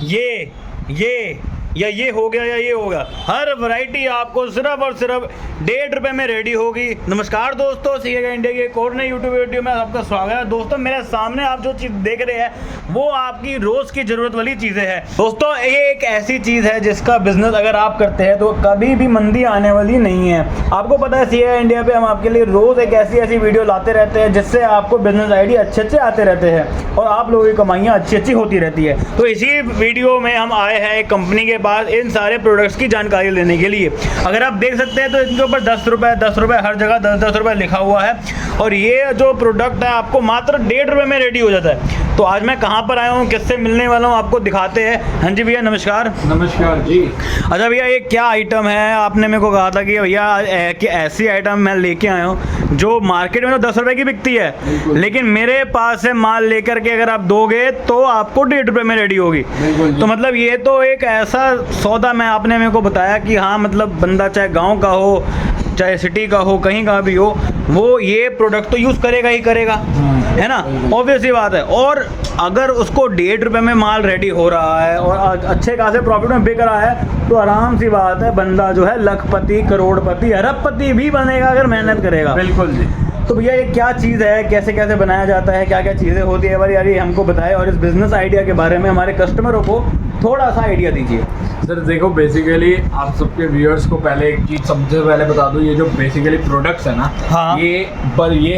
ये हो गया या ये होगा, हर वैरायटी आपको सिर्फ और सिर्फ 1.5 रुपये में रेडी होगी। नमस्कार दोस्तों, सीएगा इंडिया के एक और नई यूट्यूब वीडियो में आपका स्वागत है। दोस्तों मेरे सामने आप जो चीज़ देख रहे हैं वो आपकी रोज़ की ज़रूरत वाली चीज़ें हैं। दोस्तों ये एक ऐसी चीज़ है जिसका बिजनेस अगर आप करते हैं तो कभी भी मंदी आने वाली नहीं है। आपको पता है सीएगा इंडिया पे हम आपके लिए रोज़ एक ऐसी वीडियो लाते रहते हैं जिससे आपको बिजनेस आइडिया अच्छे आते रहते हैं और आप लोगों की कमाइयाँ अच्छी होती रहती है। तो इसी वीडियो में हम आए हैं एक कंपनी के पास इन सारे प्रोडक्ट्स की जानकारी लेने के लिए। अगर आप देख सकते हैं तो इनके ऊपर 10 रुपये हर जगह 10 रुपये लिखा हुआ है और ये जो प्रोडक्ट है आपको मात्र 1.5 रुपये में रेडी हो जाता है। तो आज मैं कहाँ पर आया हूँ, किससे मिलने वाला हूँ, आपको दिखाते हैं। हाँ जी भैया नमस्कार। नमस्कार जी। अच्छा भैया ये क्या आइटम है? आपने मेरे को कहा था कि भैया कि ऐसी आइटम मैं लेके आया हूँ जो मार्केट में तो 10 रुपये की बिकती है, लेकिन मेरे पास से माल लेकर के अगर आप दोगे तो आपको 1.5 रुपये में रेडी होगी। तो मतलब ये तो एक ऐसा सौदा मैं आपने मेरे को बताया कि हाँ मतलब बंदा चाहे गाँव का हो चाहे सिटी का हो कहीं का भी हो वो ये प्रोडक्ट तो यूज़ करेगा ही करेगा, है ना, ऑब्वियस ही बात है। और अगर उसको 1.5 रुपये में माल रेडी हो रहा है और अच्छे खासे प्रॉफिट में बिक रहा है तो आराम सी बात है बंदा जो है लखपति करोड़पति अरबपति भी बनेगा अगर मेहनत करेगा। बिल्कुल जी। तो भैया ये क्या चीज़ है, कैसे बनाया जाता है, क्या क्या चीज़ें होती है, बार यार ये हमको बताएं और इस बिज़नेस आइडिया के बारे में हमारे कस्टमरों को थोड़ा सा आइडिया दीजिए। सर देखो बेसिकली आप सबके व्यूअर्स को पहले एक चीज़ सबसे पहले बता दूं, ये जो बेसिकली प्रोडक्ट्स है ना, हाँ। ये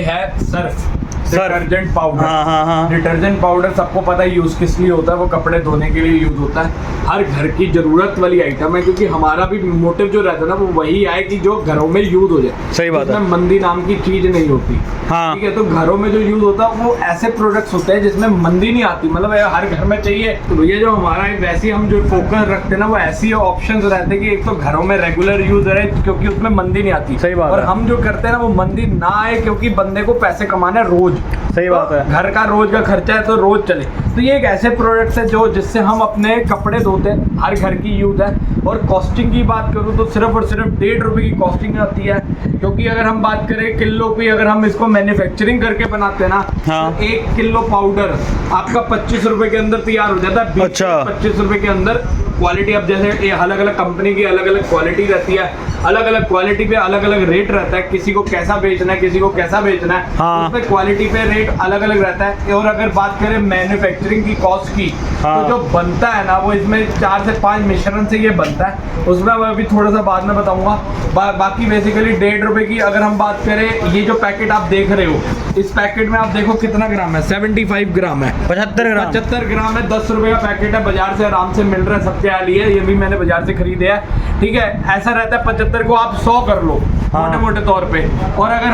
है सर्फ डिटर्जेंट पाउडर। हाँ। डिटर्जेंट पाउडर सबको पता है यूज़ किस लिए होता है, वो कपड़े धोने के लिए यूज़ होता है। हर घर की ज़रूरत वाली आइटम है क्योंकि हमारा भी मोटिव जो रहता है ना वो वही है कि जो घरों में यूज़ हो जाए। सही बात है। मंदी नाम की चीज़ नहीं होती। हाँ। ठीक है, तो घरों में जो यूज़ होता है वो ऐसे प्रोडक्ट्स होते हैं जिसमें मंदी नहीं आती, मतलब हर घर में चाहिए। तो भैया जो हमारा वैसे हम जो फोकस रखते हैं ना वो ऐसी ऑप्शंस रहते हैं कि एक तो घरों में रेगुलर यूज रहे क्योंकि उसमें मंदी नहीं आती। सही बात और है। हम जो करते हैं ना वो मंदी ना आए क्योंकि बंदे को पैसे कमाने रोज। सही बात है। घर का रोज का खर्चा है तो रोज चले। तो ये एक ऐसे प्रोडक्ट्स है जो जिससे हम अपने कपड़े धोते हैं, हर घर की यूज है। और कॉस्टिंग की बात करूँ तो सिर्फ और सिर्फ 1.5 रुपये की कॉस्टिंग आती है, क्योंकि अगर हम बात करें किलो की, अगर हम इसको मैन्युफैक्चरिंग करके बनाते हैं ना, हाँ। तो 1 किलो पाउडर आपका 25 रुपए के अंदर तैयार हो जाता है। 25 रुपए के अंदर क्वालिटी। अब जैसे अलग अलग कंपनी की अलग अलग क्वालिटी रहती है, अलग अलग क्वालिटी पे अलग अलग रेट रहता है, किसी को कैसा बेचना है किसी को कैसा बेचना है। हाँ। उसमें क्वालिटी पे रेट अलग अलग रहता है। और अगर बात करें मैन्युफैक्चरिंग की कॉस्ट की, हाँ। तो जो बनता है ना वो इसमें 4 से 5 मिश्रण से ये बनता है, उसमें मैं अभी थोड़ा सा बाद में बताऊंगा। बाकी बेसिकली 1.5 रुपए की अगर हम बात करें, ये जो पैकेट आप देख रहे हो इस पैकेट में आप देखो कितना ग्राम है, 75 ग्राम है। 75 ग्राम है। 10 रुपए का पैकेट है, बाजार से आराम से मिल रहा है सबके लिए। ये भी मैंने बाजार से खरीदे है। ठीक है, ऐसा रहता है 75 को आप 100 कर लो मोटे मोटे तौर पे। और अगर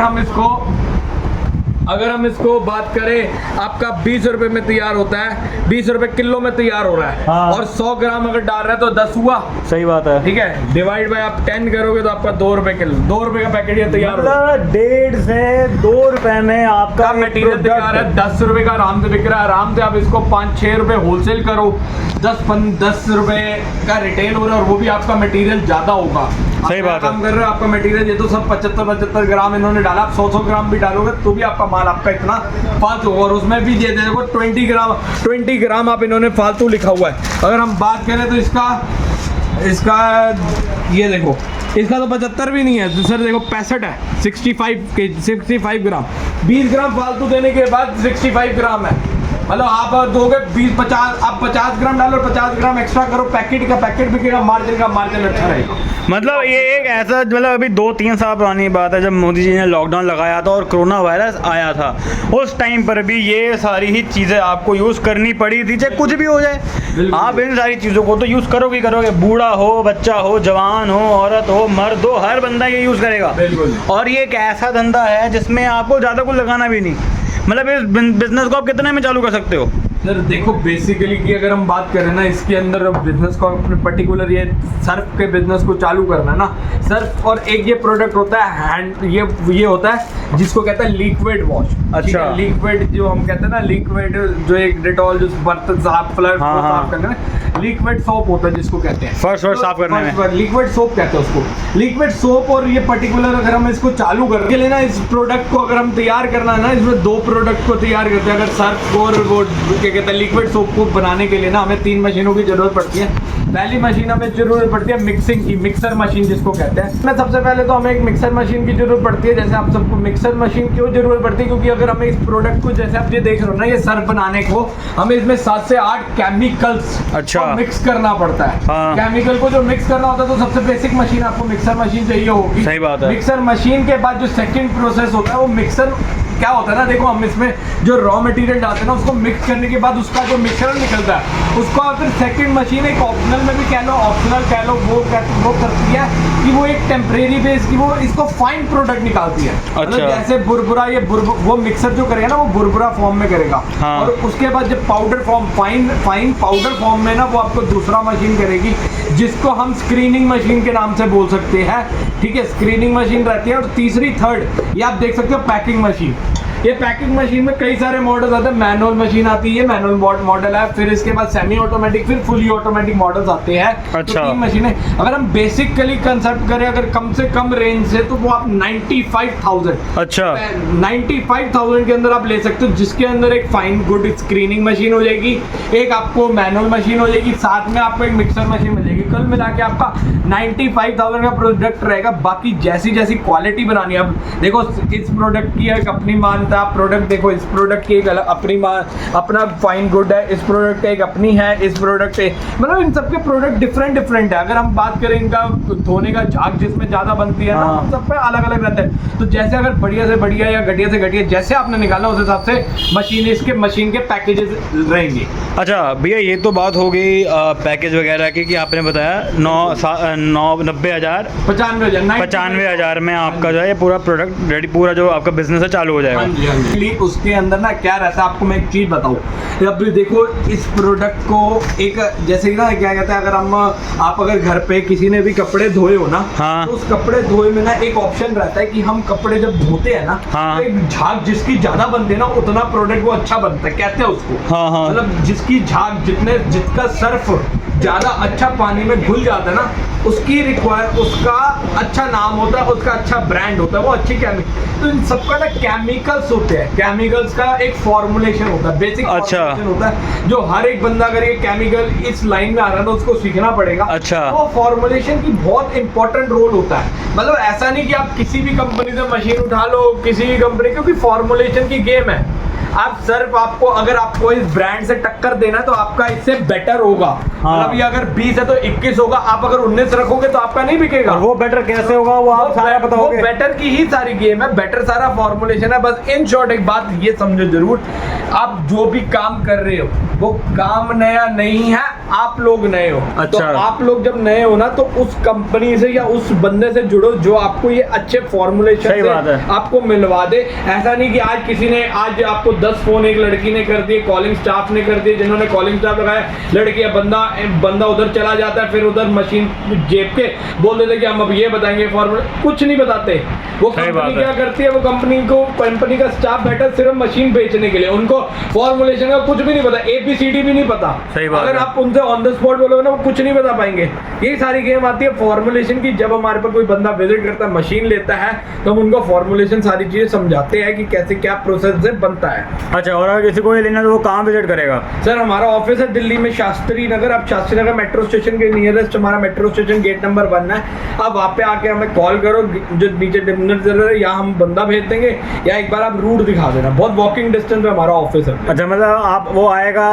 हम इसको बात करें, आपका 20 रुपए में तैयार होता है, 20 रुपए किलो में तैयार हो रहा है। हाँ। और 100 ग्राम अगर डाल रहा है तो 10 हुआ। सही बात है। ठीक है, डिवाइड बाय आप 10 करोगे तो आपका 2 रुपए किलो, 2 रुपए का पैकेट ये तैयार हो। 1.5 से 2 रुपए में आपका मटेरियल तैयार है। 10 रुपए का आराम से बिक रहा है। आराम से आप इसको 5-6 रुपए होलसेल करो, 10 रुपए का रिटेल हो रहा है और वो भी आपका मटेरियल ज्यादा होगा। सही बात है। काम कर रहे हो, आपका मटेरियल ये तो सब 75 ग्राम इन्होंने डाला, आप 100 ग्राम भी डालोगे तो भी आपका माल आपका इतना फालतू। और उसमें भी ये देखो 20 ग्राम आप इन्होंने फालतू लिखा हुआ है। अगर हम बात करें तो इसका ये देखो, इसका तो 75 भी नहीं है सर, देखो 65 है। 65 ग्राम, 20 ग्राम फालतू देने के बाद 65 ग्राम है। मतलब आप दोगे 20-50, आप 50 ग्राम डालो, 50 ग्राम एक्स्ट्रा करो, पैकेट का पैकेट बिकेगा, मार्जिन का मार्जिन अच्छा रहेगा। मतलब ये एक ऐसा, मतलब अभी 2-3 साल पुरानी बात है जब मोदी जी ने लॉकडाउन लगाया था और कोरोना वायरस आया था, उस टाइम पर भी ये सारी ही चीज़ें आपको यूज़ करनी पड़ी थी, चाहे कुछ भी हो जाए आप इन सारी चीज़ों को तो यूज़ करोगे। बूढ़ा हो, बच्चा हो, जवान हो, औरत हो, मर्द हो, हर बंदा ये यूज़ करेगा। और ये एक ऐसा धंधा है जिसमें आपको ज़्यादा कुछ लगाना भी नहीं, मतलब इस बिजनेस को आप कितने में चालू कर सकते हो? सर देखो बेसिकली कि अगर हम बात करें ना इसके अंदर बिजनेस को अपने पर्टिकुलर ये सर्फ के बिजनेस को चालू करना ना, सर्फ और एक ये प्रोडक्ट होता है ये होता है जिसको कहते हैं लिक्विड वॉश। अच्छा। लिक्विड जो हम कहते हैं ना, लिक्विड जो एक डिटॉल जो बर्तन साफ फ्लड साफ करना है, लिक्विड सोप होता है जिसको कहते हैं फर्श वर्श साफ करने में। लिक्विड सोप कहते हैं उसको, लिक्विड सोप। और ये पर्टिकुलर अगर हम इसको चालू करके लेना, इस प्रोडक्ट को अगर हम तैयार करना है ना, इसमें 2 प्रोडक्ट को तैयार करते हैं। अगर सर्फ को और वो क्या कहते हैं लिक्विड सोप को बनाने के लिए ना हमें 3 मशीनों की जरूरत पड़ती है। पहली मशीन हमें जरूरत पड़ती है मिक्सिंग की, मिक्सर मशीन जिसको कहते हैं। मैं सबसे पहले तो हमें एक मिक्सर मशीन की जरूरत पड़ती है। जैसे आप सबको मिक्सर मशीन क्यों जरूरत पड़ती है, क्योंकि अगर हमें इस प्रोडक्ट को, जैसे आप ये देख रहे हो ना, ये सर्फ बनाने को हमें इसमें 7 से 8 केमिकल्स अच्छा मिक्स करना पड़ता है। हाँ। केमिकल को जो मिक्स करना होता है, तो सबसे बेसिक मशीन आपको मिक्सर मशीन चाहिए होगी। सही बात है। मिक्सर मशीन के बाद जो सेकंड प्रोसेस होता है वो मिक्सर क्या होता है ना, देखो हम इसमें जो रॉ मटेरियल डालते हैं ना, उसको मिक्स करने के बाद उसका जो मिक्सचर निकलता है, उसको फिर सेकंड मशीन एक ऑप्शनल में भी कह लो, ऑप्शनल कह लो, वो करती है कि वो एक टेम्परेरी बेस की वो इसको फाइन प्रोडक्ट निकालती है। मतलब जैसे बुरबुरा, ये वो मिक्सर जो करेगा ना वो बुरबुरा फॉर्म में करेगा। हाँ। और उसके बाद जब powder form, fine powder form में ना, वो आपको दूसरा मशीन करेगी जिसको हम स्क्रीनिंग मशीन के नाम से बोल सकते हैं। ठीक है, स्क्रीनिंग मशीन रहती है। और तीसरी, थर्ड, ये आप देख सकते हो पैकिंग मशीन। ये पैकिंग मशीन में कई सारे मॉडल्स आते हैं। मैनुअल मशीन आती है, मैनुअल मॉडल है, फिर इसके बाद सेमी ऑटोमेटिक, फिर फुली ऑटोमेटिक मॉडल्स आते हैं। अच्छा। तो 3 मशीनें। अगर हम बेसिकली कंसेप्ट करें अगर कम से कम रेंज से, तो वो आप 95,000, अच्छा 95,000 के अंदर आप ले सकते हो, जिसके अंदर एक फाइन गुड स्क्रीनिंग मशीन हो जाएगी, एक आपको मैनुअल मशीन हो जाएगी, साथ में आपको एक मिक्सर मशीन मिल जाएगी। कुल मिला के आपका 95,000 का प्रोडक्ट रहेगा। बाकी जैसी जैसी क्वालिटी बनानी है, अब देखो इस प्रोडक्ट की एक अपनी मान, आप प्रोडक्ट देखो, इस प्रोडक्ट की एक अलग अपनी अपना फाइन गुड है, इस प्रोडक्ट एक अपनी है, इस प्रोडक्ट मतलब इन सबके प्रोडक्ट डिफरेंट है। अगर हम बात करें इनका धोने का झाग जिसमें ज्यादा बनती है ना, हाँ। सब पे अलग अलग रहता है। तो जैसे अगर बढ़िया से बढ़िया या घटिया से घटिया जैसे आपने निकालना, उस हिसाब से मशीन के पैकेजेस रहेंगे। अच्छा भैया, ये तो बात हो गई पैकेज वगैरह की, कि आपने बताया 90,000 95,000 में आपका जो है ये पूरा प्रोडक्ट रेडी, पूरा जो आपका बिजनेस है चालू हो जाएगा। उसके अंदर ना क्या रहता है, आपको मैं एक चीज बताऊं। अब देखो इस प्रोडक्ट को एक, जैसे ना क्या कहते हैं, अगर आप अगर घर पे किसी ने भी कपड़े धोए हो ना, हाँ। तो उस कपड़े धोए में ना एक ऑप्शन रहता है कि हम कपड़े जब धोते हैं ना, हाँ। तो एक झाग जिसकी ज्यादा बनती है ना, उतना प्रोडक्ट वो अच्छा बनता है, कहते हैं उसको। हाँ, हाँ। मतलब जिसकी झाग, जिसका सर्फ ज्यादा अच्छा पानी में घुल जाता है ना, उसकी उसका अच्छा नाम होता है, उसका अच्छा ब्रांड होता है, वो अच्छी केमिकल। तो इन सबका ना केमिकल्स होते हैं, केमिकल्स का एक फॉर्मुलेशन होता है, बेसिक फॉर्मुलेशन होता है, जो हर एक बंदा अगर ये केमिकल इस लाइन में आ रहा है तो उसको सीखना पड़ेगा। अच्छा। तो फॉर्मुलेशन की बहुत इंपॉर्टेंट रोल होता है। मतलब ऐसा नहीं कि आप किसी भी कंपनी से मशीन उठा लो, किसी भी कंपनी, क्योंकि फॉर्मुलेशन की गेम है। आप सिर्फ आपको, अगर आपको इस ब्रांड से टक्कर देना तो आपका इससे बेटर होगा। हाँ। मतलब ये अगर 20 है तो 21 होगा, आप अगर 19 रखोगे तो आपका नहीं बिकेगा। और वो बेटर कैसे होगा वो आप सारा बताओगे। वो बेटर की ही सारी गेम है, बेटर सारा फॉर्मुलेशन है। बस इन शॉर्ट एक बात ये समझो जरूर, आप जो भी काम कर रहे हो वो काम नया नहीं है, आप लोग नए हो। अच्छा। तो आप लोग जब नए हो ना, तो उस कंपनी से या उस बंदे से जुड़ो जो आपको ये अच्छे फॉर्मुलेशन सही बात है। आपको मिलवा दे। ऐसा नहीं कि आज किसी ने, आज आपको 10 फोन एक लड़की ने कर दिए, कॉलिंग स्टाफ ने कर दिए, जिन्होंने कॉलिंग स्टाफ लगाया, लड़की या बंदा उधर चला जाता है, फिर उधर मशीन जेब के बोल देते कि हम अब ये बताएंगे फॉर्मूला, कुछ नहीं बताते। वो कंपनी क्या करती है, वो कंपनी का स्टाफ बैठा सिर्फ मशीन बेचने के लिए, उनको फॉर्मुलेशन का कुछ भी नहीं पता, ABCD भी नहीं पता। सही बात अगर है। आप उनसे ऑन द स्पॉट बोलोगे ना, वो कुछ नहीं बता पाएंगे। यही सारी गेम आती है फॉर्मुलेशन की। जब हमारे पास कोई बंदा विजिट करता है, मशीन लेता है, तो हम उनको फॉर्मुलेशन सारी चीजें समझाते हैं कि कैसे क्या प्रोसेस से बनता है। अच्छा, और अगर किसी को ये लेना है तो वो कहाँ विजिट करेगा? सर हमारा ऑफिस है दिल्ली में शास्त्री नगर। आप शास्त्री नगर मेट्रो स्टेशन के नियरेस्ट, हमारा मेट्रो स्टेशन गेट नंबर 1 है। आप वहाँ पे आके हमें कॉल करो, जो नीचे नजर है, या हम बंदा भेज देंगे, या एक बार आप रूट दिखा देना। बहुत वॉकिंग डिस्टेंस पे हमारा ऑफिस है। अच्छा, मतलब आप वो आएगा,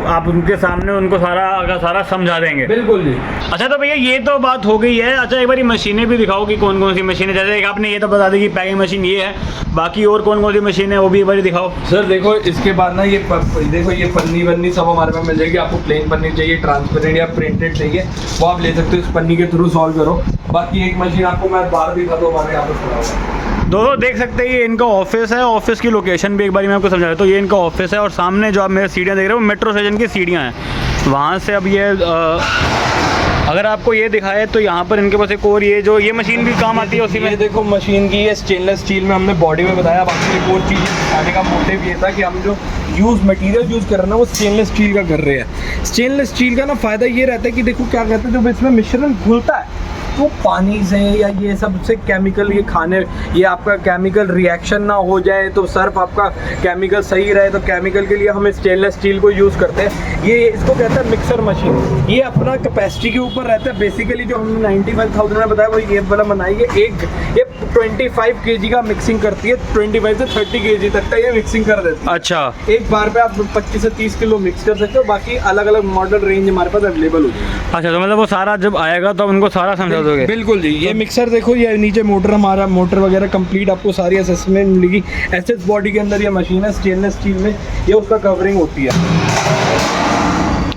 आप उनके सामने उनको सारा समझा देंगे। बिल्कुल जी। अच्छा, तो भैया ये तो बात हो गई है। अच्छा, एक बार मशीनें भी दिखाओ कि कौन कौन सी मशीनें, जैसे एक आपने ये तो बता दी कि पैकिंग मशीन ये है, बाकी और कौन कौन सी मशीन है वो भी एक बार दिखाओ। सर देखो, इसके बाद ना ये देखो, ये पन्नी वन्नी सब हमारे पास मिल जाएगी। आपको प्लेन पन्नी चाहिए, ट्रांसपेरेंट या प्रिंटेड चाहिए, वो आप ले सकते हो, इस पन्नी के थ्रू सॉल्व करो। बाकी एक मशीन आपको मैं बाहर दिखा दूँ, हमारे यहाँ पर खड़ा हुआ है। दोस्तों देख सकते हैं ये इनका ऑफिस है। ऑफिस की लोकेशन भी एक बार मैं आपको समझा देता हूँ। ये इनका ऑफिस है और सामने जो आप मेरे सीढ़ियाँ देख रहे हो, मेट्रो स्टेशन की सीढ़ियाँ हैं। वहाँ से अब ये अगर आपको ये दिखाए तो यहाँ पर इनके पास एक और ये मशीन भी काम आती है उसी में। ये देखो मशीन की, ये स्टेनलेस स्टील में हमने बॉडी में बताया। बाकी एक और चीज़ दिखाने का मोटिव ये था कि हम जो मटेरियल यूज़ कर रहे हैं ना वो स्टेनलेस स्टील का कर रहे हैं। स्टेनलेस स्टील का ना फ़ायदा ये रहता है कि देखो क्या कहते हैं, जब इसमें मिश्रण घुलता है तो पानी से या ये सब से केमिकल ये आपका केमिकल रिएक्शन ना हो जाए, तो सर्फ आपका केमिकल सही रहे, तो केमिकल के लिए हम स्टेनलेस स्टील को यूज़ करते हैं। ये इसको कहते हैं मिक्सर मशीन। ये अपना कैपेसिटी के ऊपर रहता है। बेसिकली जो हमने 95,000 में बताया वो ये वाला बनाई है। ये 25 kg का मिक्सिंग करती है, 25 से 30 kg तक का ये मिक्सिंग कर देती है। अच्छा, एक बार पे आप 25 से 30 किलो मिक्स कर सकते हो। बाकी अलग अलग मॉडल रेंज हमारे पास अवेलेबल हो जाएगी। अच्छा, तो मतलब वो सारा जब आएगा तो उनको सारा समझा दोगे? बिल्कुल जी। ये मिक्सर देखो, ये नीचे मोटर, हमारा मोटर वगैरह कंप्लीट आपको सारी असेसमेंट मिलेगी। एसएस बॉडी के अंदर ये मशीन है स्टेनलेस स्टील में, ये उसका कवरिंग होती है।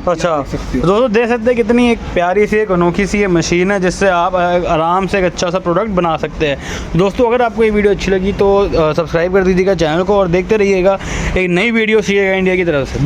अच्छा, दोस्तों देख सकते हैं कितनी एक प्यारी सी एक अनोखी सी ये मशीन है जिससे आप आराम से एक अच्छा सा प्रोडक्ट बना सकते हैं। दोस्तों अगर आपको ये वीडियो अच्छी लगी तो सब्सक्राइब कर दीजिएगा चैनल को और देखते रहिएगा एक नई वीडियो सीएगा इंडिया की तरफ से।